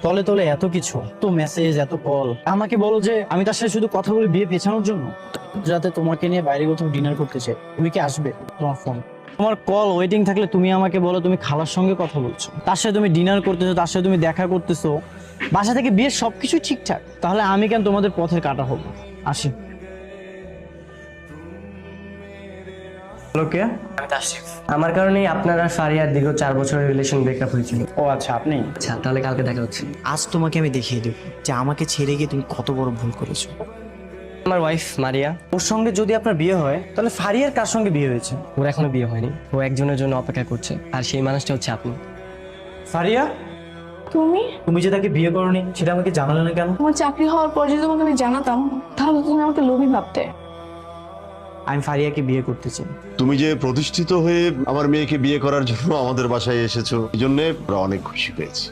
তলে তলে এত কিছু, তো মেসেজ, এত কল, আমাকে বলো যে আমি তার সাথে শুধু কথা বলে বিয়ে পেছানোর জন্য? যাতে তোমাকে নিয়ে বাইরে কোথাও ডিনার করতে চাই, তুমি কি আসবে? তোমার ফোন, তোমার কল ওয়েটিং থাকলে তুমি আমাকে বলো তুমি খালার সঙ্গে কথা বলছো, তার সাথে তুমি ডিনার করতেছো, তার সাথে তুমি দেখা করতেছো, বাসা থেকে বিয়ের সবকিছু ঠিকঠাক, তাহলে আমি কেন তোমাদের পথের কাটা হবো? আসি। হ্যালো, কে? আমি তাশরিফ। আমার কারণেই আপনার আর ফারিয়ার দীর্ঘ 4 বছরের রিলেশন ব্রেকআপ হয়েছিল। ও আচ্ছা, আপনি? আচ্ছা, তাহলে কালকে দেখা হচ্ছে। আজ তোমাকে আমি দেখিয়ে দেব যে আমাকে ছেড়ে গিয়ে তুমি কত বড় ভুল করেছো। আমার ওয়াইফ মারিয়া। ওর সঙ্গে যদি আপনার বিয়ে হয় তাহলে ফারিয়ার কার সঙ্গে বিয়ে হয়েছে? ওর এখনো বিয়ে হয়নি, ও একজনের জন্য অপেক্ষা করছে, আর সেই মানুষটা হচ্ছে আপনি। ফারিয়া, তুমি তুমি যে তাকে বিয়ে করনি সেটা আমাকে জানালে না কেন? আমার চাকরি হওয়ার পর যদি তোমাকে আমি জানাতাম তাহলে তুমি আমাকে লোভী ভাবতে। আমি ফারিয়াকে বিয়ে করতে চাই। তুমি যে প্রতিষ্ঠিত হয়ে আমার মেয়েকে বিয়ে করার জন্য আমাদের বাসায় এসেছো, এই জন্য আমরা অনেক খুশি পেয়েছি।